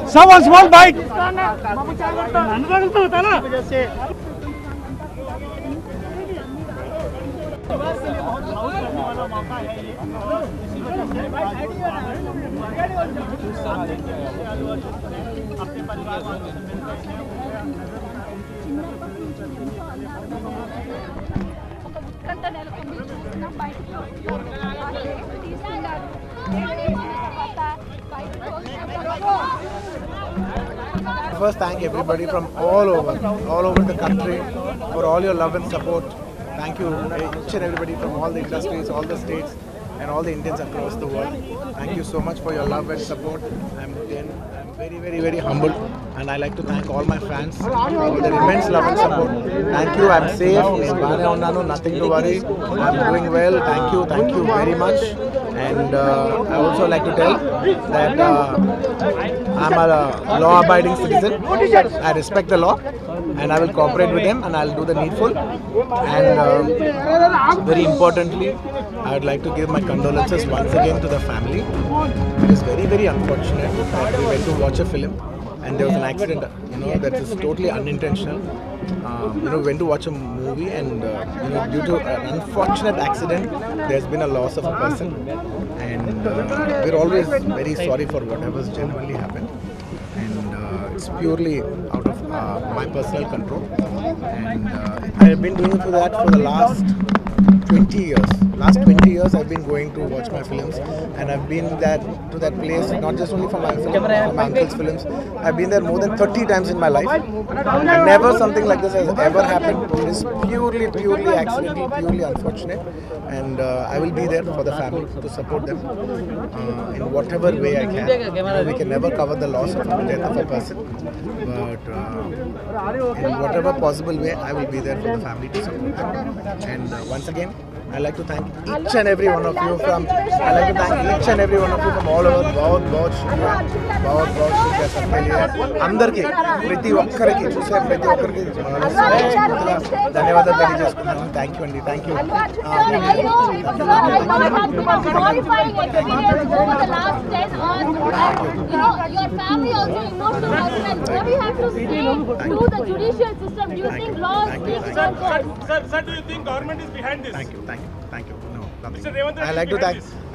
Someone small bite. First, thank everybody from all over the country for all your love and support. Thank you, each and everybody from all the industries, all the states, and all the Indians across the world. Thank you so much for your love and support. I'm very humbled, and I like to thank all my fans for their immense love and support. Thank you. I'm safe. Nothing to worry. I'm doing well. Thank you very much. And I also like to tell that I'm a law-abiding citizen. I respect the law, and I will cooperate with them, and I'll do the needful. And very importantly, I would like to give my condolences once again to the family. It is very unfortunate that we went to watch a film and there was an accident, that is totally unintentional. We went to watch a movie and, due to an unfortunate accident, there's been a loss of a person. And we're always very sorry for whatever's genuinely happened. And it's purely out of my personal control. And I've been doing it for the last 20 years. Last 20 years I've been going to watch my films, and I've been to that place not just only for my film, for my uncle's films. I've been there more than 30 times in my life. And never something like this has ever happened. It is purely accidental, purely unfortunate. And I will be there for the family to support them in whatever way I can. We can never cover the loss of the death of a person, but in whatever possible way, I will be there for the family to support them. And once again, I like to thank each and every one of you from all over. बहुत शुक्रिया सबके लिए అందరికీ ప్రతి ఒక్కరికి చూసే ప్రతి ఒక్కరికి ధన్యవాదాలు తెలియజేసుకుంటున్నాను. థ్యాంక్ యూ అండి. Thank you. Sir, do you think government is behind this? Thank you. No, nothing.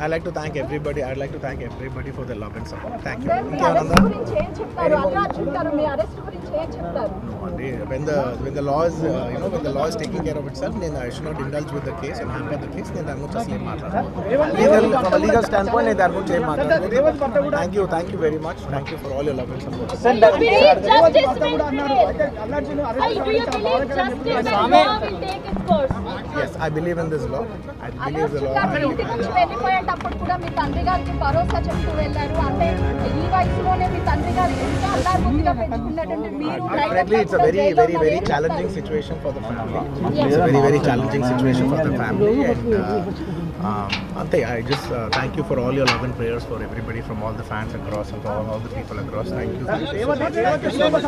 I like to thank everybody. I'd like to thank everybody for the love and support. Thank you. When the law is when the law is taking care of itself, then I should not indulge with the case and hamper the case. Then I'm just from a legal standpoint, thank you very much. Thank you for all your love and support. Do you believe justice will prevail? Do you believe justice and law will take its course? Yes, I believe in this law. I believe the law. ఇంటి నుంచి వెళ్ళిపోయేటప్పుడు కూడా మీ తండ్రి గారికి భరోసా చెప్తూ వెళ్ళారు. అంటే ఈ వయసులోనే మీ తండ్రి గారు ఎంత అల్లారుముద్దుగా పెంచుకున్నట్టు మీరు it's a very challenging situation for the family. It's a very challenging situation for the family. And I just thank you for all your love and prayers for everybody from all the fans across and for all the people across. Thank you so much. Thank you so much.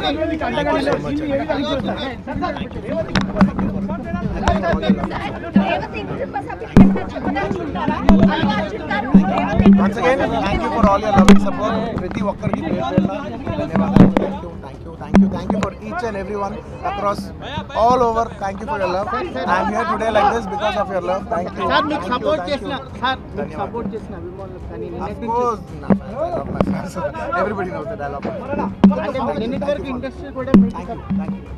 Once again, thank you for all your love and support. ప్రతి ఒక్కరికి ధన్యవాదాలు. Thank you for each and everyone across all over. Thank you for your love. I'm here today like this because of your love. Thank you. Sir, మీకు support చేసిన అభిమానులు కానీ Of course, I love my fans. Everybody knows that I love my fans. అంటే నిన్నటి వరకు industry కూడా Thank you.